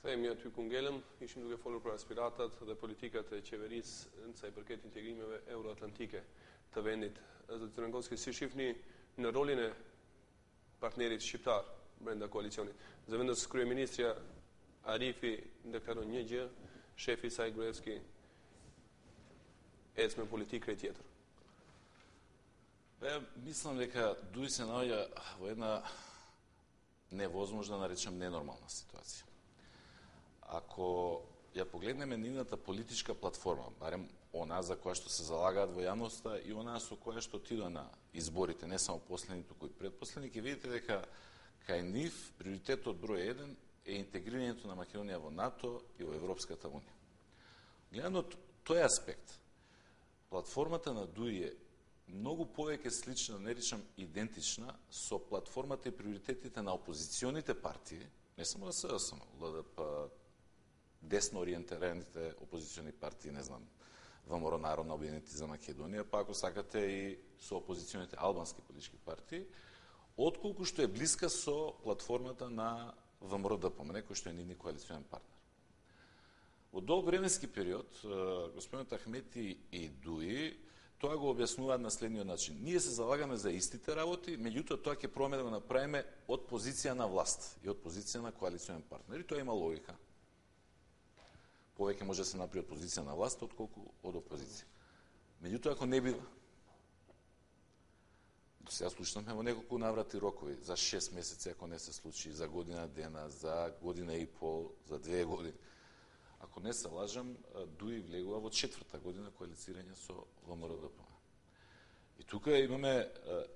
Kthehemi aty ku ngelëm, ishim duke folur për aspiratat dhe politikat e qeverisë në sa i përket integrimeve euroatlantike të vendit. Zoti Trengoski, si shihni në rolin e partnerit shqiptar brenda koalicionit? Zëvendës kryeministrja Arifi deklaron një gjë, shefi i saj Gruevski ec me politikë krejt tjetër. Мислам дека дуи се наоѓа во една невозможна, да наречем, ненормална ситуација. Ако ја погледнеме нивната политичка платформа, барем она за која што се залагаат во јавноста и она со која што отидува на изборите, не само последни, туку и предпоследни, ќе видите дека кај нив приоритетот број 1 е интегрирањето на Македонија во НАТО и во Европската унија. Гледано тој аспект, платформата на ДУИ е многу повеќе слична, не речам идентична, со платформата и приоритетите на опозиционите партии, не само на СДСМ, ЛДП, десно ориентираните опозициони партии, не знам, ВМРО Народна обединети за Македонија, па ако сакате и со опозиционите албански политички партии, отколку што е блиска со платформата на ВМРО ДПМН, кој што е нивни коалиционен партнер. Во долг временски период, господинот Ахмети и ДУИ тоа го објаснуваат на следниот начин. Ние се залагаме за истите работи, меѓутоа тоа ќе пробаме да го направиме од позиција на власт и од позиција на коалиционен партнер. И тоа има логика. Повеќе може да се направи од позиција на власт, отколку од опозиција. Меѓутоа, ако не бива, до сега слушнахме во неколку наврати рокови, за 6 месеци ако не се случи, за година дена, за година и пол, за 2 години. Ако не се лажам, ДУИ влегува во 4-та година коалицирање со ВМРО ДПМН. И тука имаме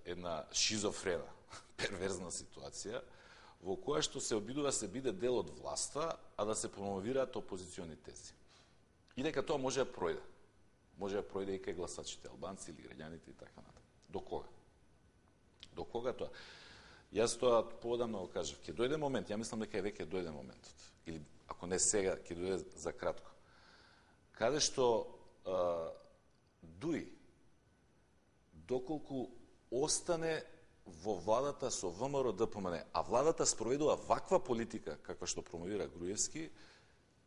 една шизофрена, перверзна ситуација, во која што се обидува се биде дел од власта, а да се промовираат опозициони тези. И дека тоа може да пројде. Може да пројде и кај гласачите, албанци или граѓаните и така натаму. До кога? До кога тоа? Јас тоа поодамна го кажав. Ќе дојде момент, ја мислам дека веќе дојде моментот. Или ако не сега, ќе дојде за кратко. Каде што ДУИ, доколку остане во владата со ВМРО ДПМН, а владата спроведува ваква политика, каква што промовира Груевски,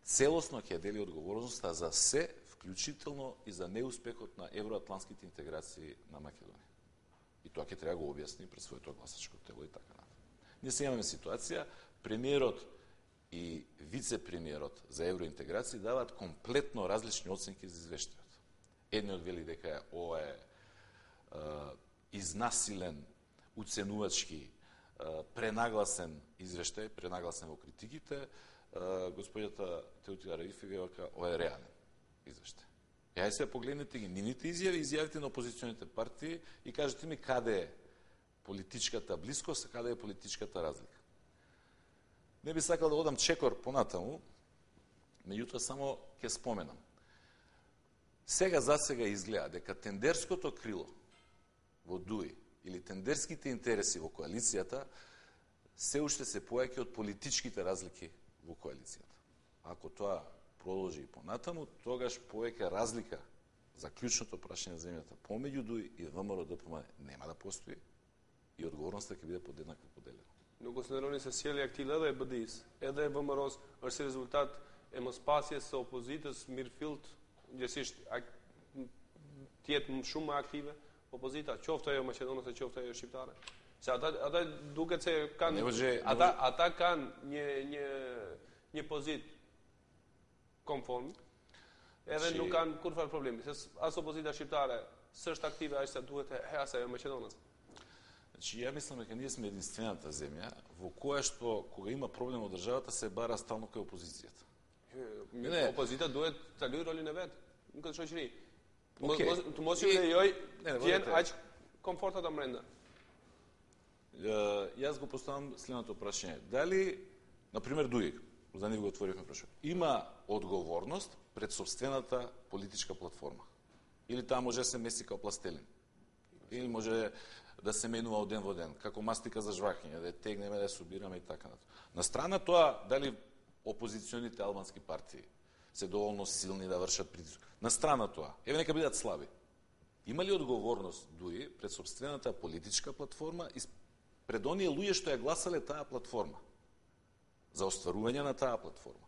целосно ќе дели одговорноста за се, вклучително и за неуспехот на евроатлантските интеграции на Македонија. И тоа ќе треба да го објасни пред своето гласачко тело и така натаму. Ние се имаме ситуација, премиерот и вице-премиерот за евроинтеграции даваат комплетно различни оценки за извештајот. Едниот вели дека ова е изнасилен, уценувачки, пренагласен извештај, пренагласен во критиките. Господјата Теотила Раифи века ова е реален извештај. Ја се погледнете ги нивните изјави, изјавите на опозиционите партии и кажете ми каде е политичката блискост, а каде е политичката разлика. Не би сакал да одам чекор понатаму, меѓутоа само ќе споменам. Сега за сега изгледа дека тендерското крило во ДУИ или тендерските интереси во коалицијата се уште се појаќе од политичките разлики во коалицијата. Ако тоа продолжи и понатаму, тогаш повеќе разлика за клучното прашање на земјата помеѓу ДУИ и ВМРО ДПМН нема да постои и одговорноста ќе биде подеднакво поделена. Nuk konsideroni se sjellja e këtij edhe e BD-s, edhe e VMRO-s është rezultat e mospasjes së opozitës mirëfillt, gjithsesi të jetë shumë më aktive opozita, qoftë ajo maqedonase, qoftë ajo shqiptare. Se ata duket se kanë ata kanë një pozitë konform, edhe nuk kanë kurrë problemi, se as opozita shqiptare s'është aktive aq sa duhet as ajo maqedonase. Значи, ја мислам дека ние сме единствената земја во која што кога има проблем во државата се бара стално кај опозицијата. Опозита дуhet ta luajë rolin e vet në këtë shoqëri. Të mos ju lejoj të jenë aq komfortat brenda. Јас го поставам следното прашање. Дали, например, ДУИ, за нив го отворивме прашање, има одговорност пред собствената политичка платформа? Или таа може да се меси као пластелин? Или може да се менува од ден во ден, како мастика за жвакање, да ја тегнеме, да ја собираме и така натаму. На страна тоа, дали опозиционите албански партии се доволно силни да вршат притиск. На страна тоа, еве нека бидат слаби. Има ли одговорност ДУИ пред собствената политичка платформа и пред оние луѓе што ја гласале таа платформа? за остварување на таа платформа.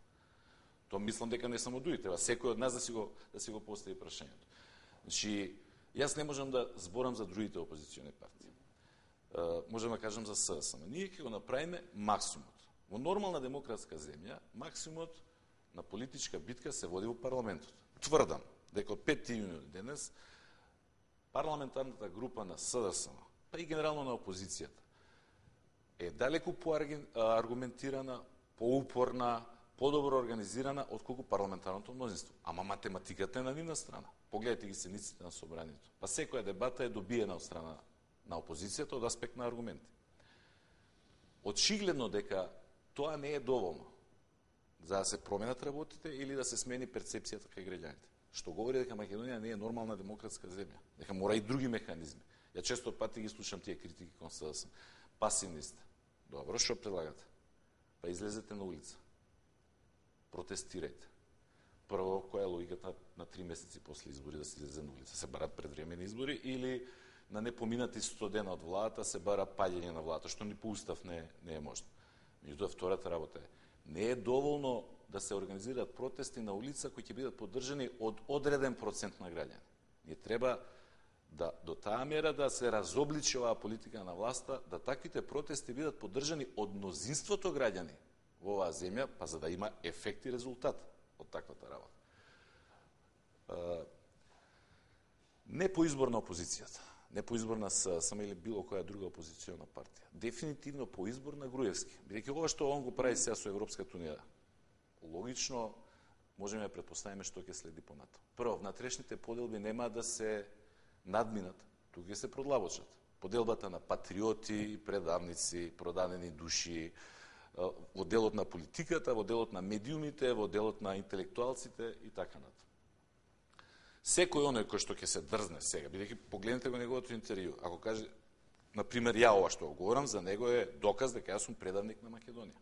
Тоа мислам дека не само дуи, треба секој од нас да си го постави прашањето. Значи, јас не можам да зборам за другите опозициони партии. Можем да кажам за СДСМ. Ние ќе го направиме максимумот. Во нормална демократска земја, максимумот на политичка битка се води во парламентот. Тврдам дека од 5 јуни денес парламентарната група на СДСМ, па и генерално на опозицијата, е далеку поаргументирана, поупорна, подобро организирана отколку парламентарното мнозинство. Ама математиката е на нивна страна. Погледайте ги сениците на собранието. Па секоја дебата е добиена од страна на опозицијата од аспект на аргументи. Очигледно дека тоа не е доволно за да се променат работите или да се смени перцепцијата кај граѓаните. Што говори дека Македонија не е нормална демократска земја. Дека мора и други механизми. Ја често пати ги слушам тие критики кон СДСМ. Пасивни сте. Добро, што предлагате? Па излезете на улица. Протестирајте. Прво, која е логиката на 3 месеци после избори да се излезе на улица? Се барат предвремени избори или на непоминати 100 дена од владата се бара паѓање на владата, што ни по устав не е можно. Меѓутоа, втората работа е, не е доволно да се организираат протести на улица кои ќе бидат поддржани од одреден процент на граѓани. Ние треба да до таа мера да се разобличи оваа политика на власта, да таквите протести бидат поддржани од мнозинството граѓани во оваа земја, па за да има ефект и резултат од таквата работа. Не по избор на опозицијата, не по избор на СДСМ или било која друга опозициона партија. Дефинитивно по избор на Груевски. Бидејќи ова што он го прави сега со Европската унија, логично можеме да претпоставиме што ќе следи понатаму. Прво, внатрешните поделби нема да се надминат, тука ќе се продлабочат. Поделбата на патриоти, предавници, продадени души, во делот на политиката, во делот на медиумите, во делот на интелектуалците и така натаму. Секој оној кој што ќе се дрзне сега, бидејќи погледнете го неговото интервју, ако каже, например, ја ова што го говорам, за него е доказ дека јас сум предавник на Македонија.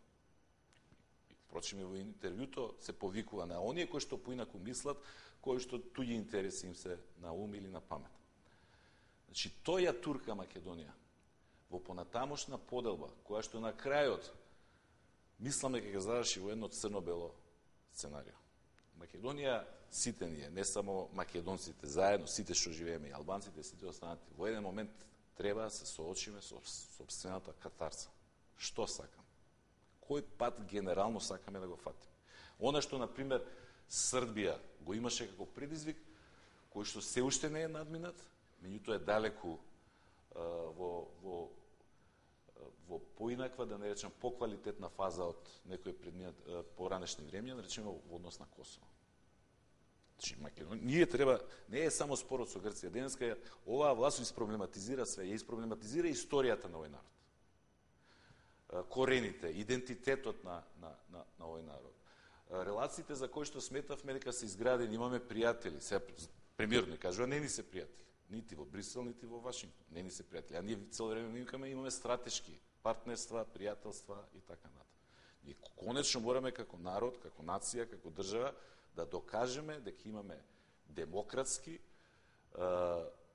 Впрочем, и во интервјуто се повикува на оние кои што поинаку мислат, кои што туѓи интереси им се на ум или на памет. Значи, тој ја турка Македонија во понатамошна поделба, која што на крајот мислам дека ќе заврши во едно црно-бело сценарио. Македонија, сите ние, не само македонците, заедно, сите што живееме, и албанците, сите останати, во еден момент треба да се соочиме со собствената катарса. Што сакам? Кој пат генерално сакаме да го фатиме? Она што, например, Србија го имаше како предизвик, кој што се уште не е надминат, меѓутоа е далеку во поинаква, да не речем, поквалитетна фаза од некои поранешни времења, да речеме во однос на Косово. Значи, ние треба, не е само спорот со Грција. Денеска оваа власт испроблематизира све, ја испроблематизира историјата на овој народ. Корените, идентитетот на овој народ. Релациите за кои што сметавме дека се изградени, имаме пријатели. Сега премиерот ни кажува, не ни се пријатели. Нити во Брисел, нити во Вашингтон. Не ни се пријатели. А ние цело време имаме стратешки партнерства, пријателства и така натаму. Ние конечно мораме како народ, како нација, како држава да докажеме дека имаме демократски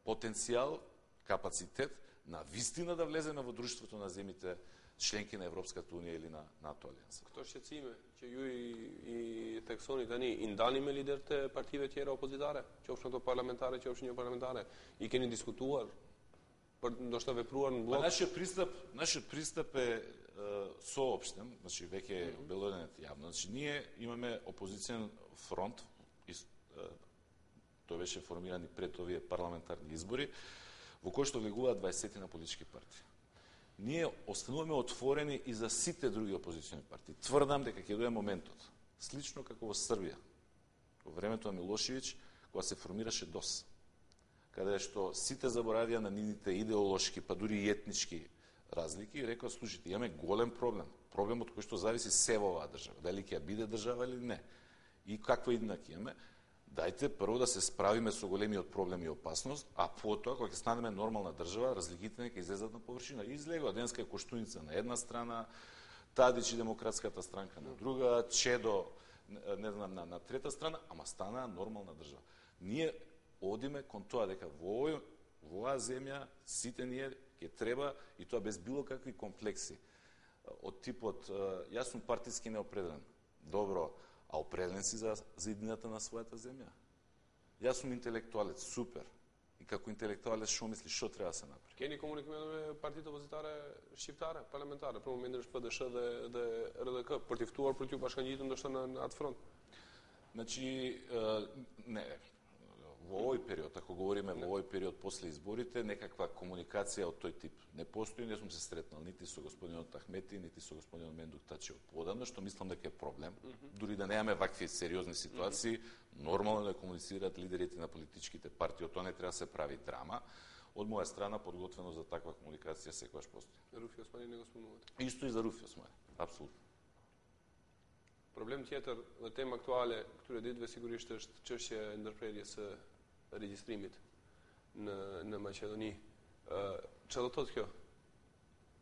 потенцијал, капацитет на вистина да влеземе во друштвото на земите членки на Европската унија или на НАТО алијанса. Kto shqetësime që ju i theksoni tani, i ndani me liderët e partive tjera opozitare, qofshin ato parlamentare, qofshin jo parlamentare, i keni diskutuar për ndoshta vepruar në blok? Нашиот пристап е соопштен, значи веќе е обелоден јавно. Значи ние имаме опозицијен фронт, тој беше формиран и пред овие парламентарни избори, во кој што влегуваат 20 на политички партии. Ние остануваме отворени и за сите други опозициони партии. Тврдам дека ќе дое моментот, слично како во Србија, во времето на Милошевиќ, кога се формираше ДОС, каде што сите заборавија на нивните идеолошки, па дури и етнички разлики, и рекоа, слушайте, имаме голем проблем. Проблем од кој што зависи се во оваа држава. Дали ќе биде држава или не. И каква идна ќе имаме. Дајте прво да се справиме со големиот проблем и опасност, а потоа, кога ќе станеме нормална држава, разликите нека излезат на површина. Излегува денеска е Коштуница на една страна, Тадич и Демократската странка на друга, Чедо, не знам, на трета страна, ама стана нормална држава. Ние одиме кон тоа дека во оваа земја сите ние ќе треба, и тоа без било какви комплекси, од типот јас сум партиски неопределен. Добро, а определен си за иднината на својата земја? Јас сум интелектуалец, супер. И како интелектуалец што мислиш што треба да се направи? Keni komunikuar me partitë opozitare shqiptare, parlamentare, për momentin është PDSH dhe RDK, për t'i ftuar për t'ju bashkangjitur ndoshta në atë front? Значи, не, во овој период, ако говориме во овој период после изборите, некаква комуникација од тој тип не постои, не сум се сретнал нити со господинот Ахмети, нити со господинот Мендук Тачи подамна, што мислам дека е проблем. Дури да немаме вакви сериозни ситуации, нормално е да комуницираат лидерите на политичките партии, тоа не треба да се прави драма. Од моја страна подготвено за таква комуникација секогаш постои. Руфи Османи не го спомнувате. Исто и за Руфи Османи, апсолутно. Problem tjetër dhe temë aktuale këtyre ditëve sigurisht është çështja e ndërprerjes së regjistrimit në Maqedoni. Çfarë do të thotë kjo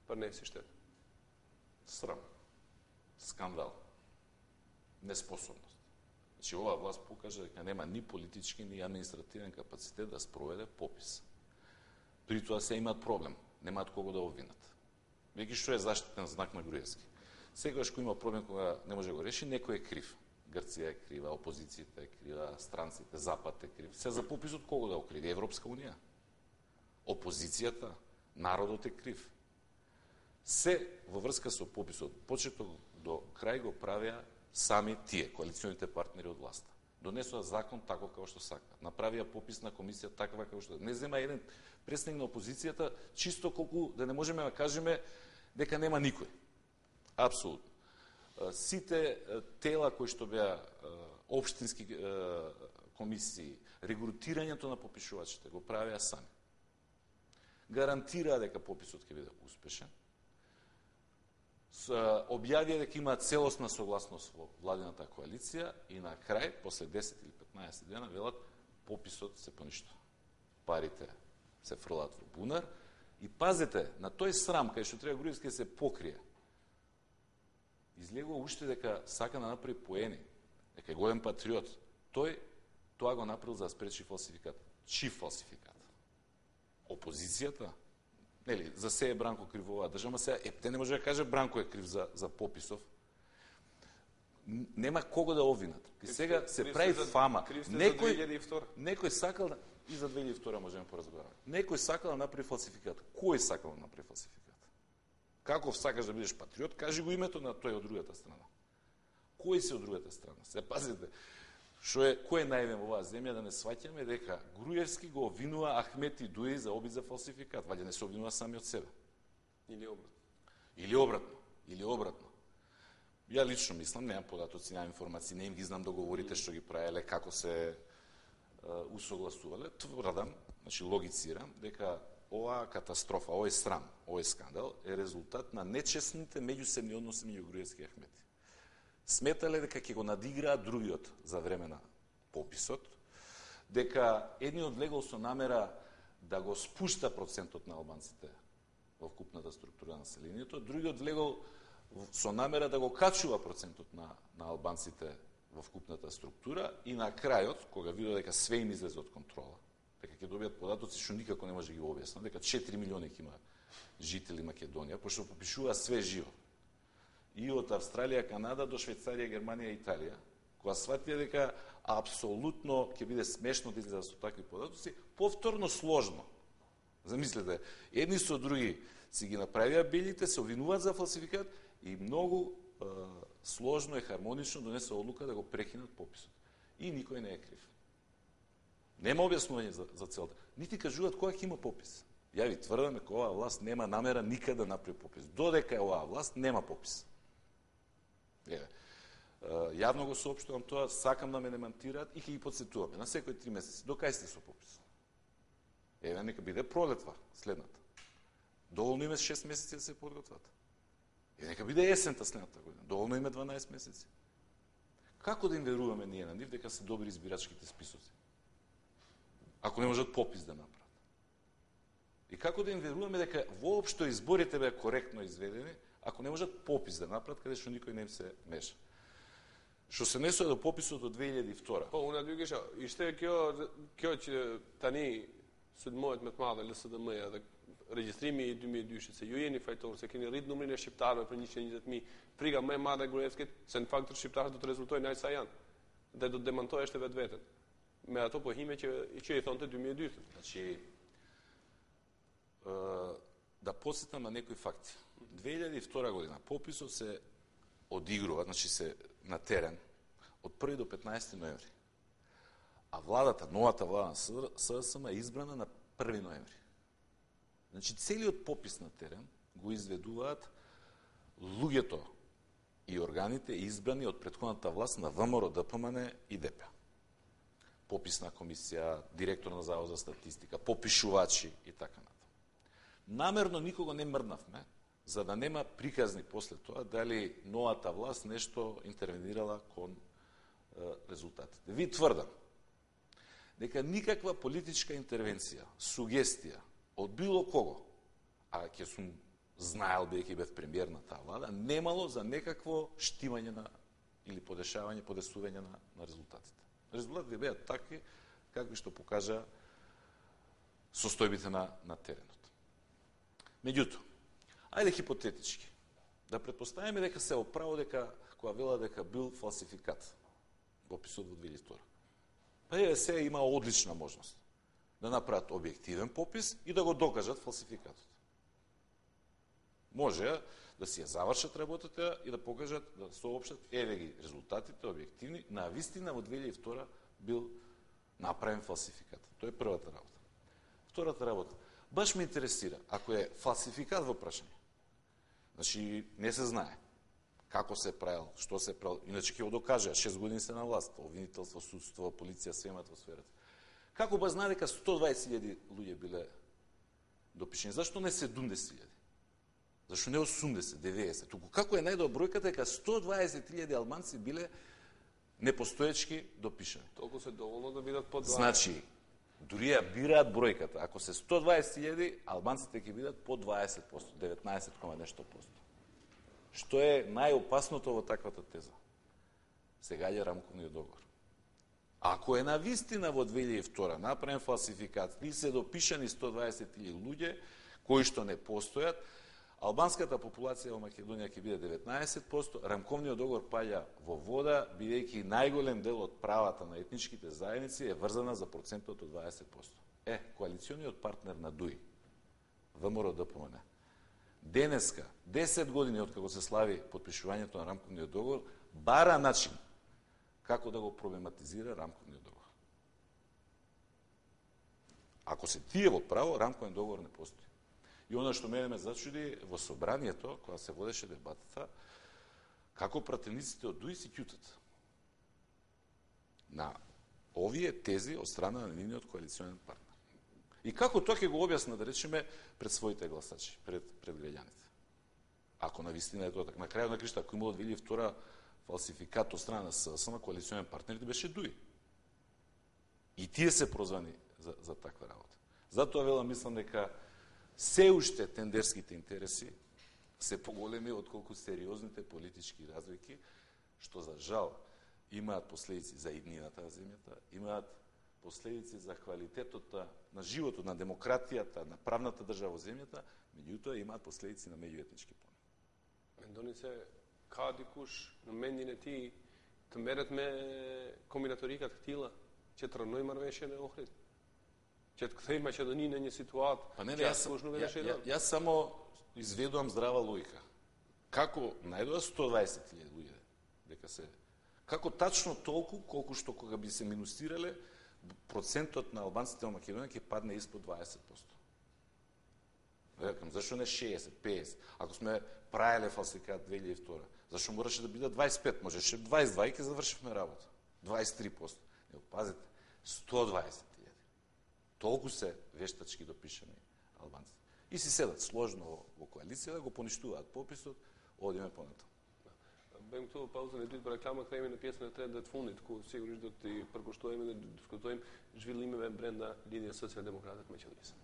për ne si shtet? Срам, скандал, неспособност. Значи, оваа власт покажа дека нема ни политички, ни административен капацитет да спроведе попис. При тоа се имаат проблем, немаат кого да обвинат. Веќе што е заштитен знак на Груевски. Секогаш кој има проблем кога не може да го реши, некој е крив. Грција е крива, опозицијата е крива, странците, Запад е крив. Се за пописот кого да окриви? Европска унија. Опозицијата, народот е крив. Се во врска со пописот, почеток до крај го правеа сами тие, коалиционите партнери од власта. Донесоа закон тако како што сакаат. Направија попис на комисија таква како што. Не зема еден представник на опозицијата, чисто колку да не можеме да кажеме дека нема никој. Апсолутно. Сите тела кои што беа општински комисии, регрутирањето на попишувачите го правеа сами. Гарантираа дека пописот ќе биде успешен. Објавија дека има целосна согласност во владината коалиција и на крај, после 10 или 15 дена, велат пописот се поништува. Парите се фрлаат во бунар и пазете, на тој срам кај што треба Груевски да се покрие, излегува уште дека сака да направи поени, дека е голем патриот. Тој тоа го направил за да спречи фалсификат. Чив фалсификат? Опозицијата? Нели, за се е Бранко крив оваа држава, сега те не може да каже Бранко е крив за пописов. Нема кого да обвинат. И сега се прави фама. Некој сакал да... И за 2002 можеме поразговараме. Некој сакал да направи фалсификат. Кој сакал да направи фалсификат? Каков сакаш да бидеш патриот, кажи го името на тој од другата страна. Кој си од другата страна? Се пазите, кој е наивен во оваа земја да не сваќаме дека Груевски го обвинува Ахмети Дуи за обид за фалсификат, ваѓа не се обвинува сами од себе. Или обратно. Ја лично мислам, немам податоци, немам информации, не им ги знам договорите што ги правеле, како се усогласувале. Тврдам, значи логицирам дека оваа катастрофа, овој срам, овој скандал е резултат на нечесните меѓусебни односи меѓу Груевски и Ахмети. Сметале дека ќе го надиграат другиот за време на пописот, дека едниот легол со намера да го спушта процентот на албанците во вкупната структура на населението, другиот легол со намера да го качува процентот на албанците во вкупната структура и на крајот, кога видел дека све им излезе од контрола, дека ќе добијат податоци што никако не може да ги објаснат, дека 4 милиони ќе има жители Македонија, пошто попишува све живо. И од Австралија, Канада до Швајцарија, Германија и Италија, кога сватија дека апсолутно ќе биде смешно да излезат со такви податоци, повторно сложно. Замислете, едни со други си ги направија белите, се обвинуваат за фалсификат и многу сложно и хармонично донесе одлука да го прекинат пописот. И никој не е крив. Нема објаснување за целта. Нити кажуваат кога ќе има попис. Ја ви тврдам дека оваа власт нема намера никад да направи попис. Додека е оваа власт, нема попис. Јавно го соопштувам тоа, сакам да ме демантираат и ќе ги подсетуваме на секој 3 месеци. До кај сте со попис? Нека биде пролетва, следната. Доволно име 6 месеци да се подготват. Нека биде есента следната година. Доволно име 12 месеци. Како да им веруваме ние на нив дека се добри избирачките списоци? Ако не можат попис да направат. И како да им веруваме дека воопшто изборите беа коректно изведени, ако не можат попис да направат, каде што никој не им се меша. Што се несува до пописот од 2002. Po, unë aty ishte kjo që tani sulmohet me të madhe LSDM-ja dhe regjistrimi i 2002-shit, se ju jeni fajtor, se keni rrit numrin e shqiptarëve për 120.000, frika më e madhe e Gruevskit, se në fakt shqiptarët do të rezultojnë aq sa janë, dhe do të demontojë vetveten. Me ato pohime që i thonte 2002. Значи, да подсетам на некои факти. 2002 година пописот се одигрува, значи се на терен, од 1 до 15 ноември. А владата, новата влада на СДСМ е избрана на 1 ноември. Значи целиот попис на терен го изведуваат луѓето и органите избрани од претходната власт на ВМРО, ДПМН и ДП. Пописна комисија, директор на Завод за статистика, попишувачи и така натаму. Намерно никого не мрднавме, за да нема приказни после тоа дали новата власт нешто интервенирала кон резултатите. Ви тврдам дека никаква политичка интервенција, сугестија од било кого, а ќе сум знаел бидејќи бев премиер на таа влада, немало за некакво штимање на или подешавање, подесување на резултатите. Резултатите беа такви какви што покажа состојбите на теренот. Меѓутоа, ајде хипотетички, да претпоставиме дека се оправо дека која вела дека бил фалсификат пописот во 2002. Па ЕВС има одлична можност да направат објективен попис и да го докажат фалсификатот. Може да си ја завршат работата и да покажат, да соопштат, еве ги резултатите објективни, на вистина во 2002 бил направен фалсификат. Тоа е првата работа. Втората работа, баш ме интересира, ако е фалсификат во прашање, значи не се знае како се правил, што се правил, иначе ќе го докаже, 6 години се на власт, обвинителство, судство, полиција, све имат во сферата. Како ба знае дека 120.000 луѓе биле допишени? Зашто не 70.000? Зашто не 80, 90? Туку како е најдобра бројката дека 120.000 албанци биле непостоечки допишани? Толку се доволно да бидат по 20. Значи, дури ја бираат бројката. Ако се 120.000, албанците ќе бидат по 20%, 19, нешто %. Што е најопасното во таквата теза? Сега е рамковниот договор. Ако е на вистина во 2002 направен фалсификат и се допишани 120.000 луѓе кои што не постојат, албанската популација во Македонија ќе биде 19%, рамковниот договор паѓа во вода, бидејќи најголем дел од правата на етничките заедници е врзана за процентот од 20%. Коалициониот партнер на ДУИ, ВМРО ДПМН, денеска, 10 години од како се слави подпишувањето на рамковниот договор, бара начин како да го проблематизира рамковниот договор. Ако се тие во право, рамковен договор не постои. И оно што мене ме зачуди во собранието, кога се водеше дебатата, како пратениците од ДУИ си ќутат на овие тези од страна на нивниот коалиционен партнер. И како тоа ќе го објасна, да речеме, пред своите гласачи, пред граѓаните. Ако на вистина е тоа така. На крајот на кришта, ако имало 2002 фалсификат од страна на СДСМ, коалиционен партнерите беше ДУИ. И тие се прозвани за таква работа. Затоа вела мислам дека се уште тендерските интереси се поголеми отколку сериозните политички разлики, што за жал имаат последици за иднината на земјата, имаат последици за квалитетот на животот, на демократијата, на правната држава во земјата, меѓутоа имаат последици на меѓуетнички план. Мендони се ka dikush në mendjen e tij të merret me kombinatorika të tilla që të rënojë marrëveshjen e Ohrit? Që të kthejmë Maqedoninë në një situatë Јас само изведувам здрава логика. Како најдоа 120.000 луѓе дека се како тачно толку колку што кога би се минусирале процентот на албанците во Македонија ќе падне испод 20%. Рекам, зашто не 60, 50? Ако сме правеле фалсификат 2002, зашто мораше да биде 25, можеше 22 и ќе завршивме работа. 23%. Не, пазите, 120.000. Толку се вештачки допишани албанци. И си седат сложно во коалиција да го поништуваат пописот, одиме понатаму. Bëjmë këtu pauzën e dytë për reklama, kthehemi në pjesën e tretë dhe të fundit, ku sigurisht do të përkushtohemi dhe diskutojmë zhvillimeve brenda lidhjes socialdemokrate të Maqedonisë.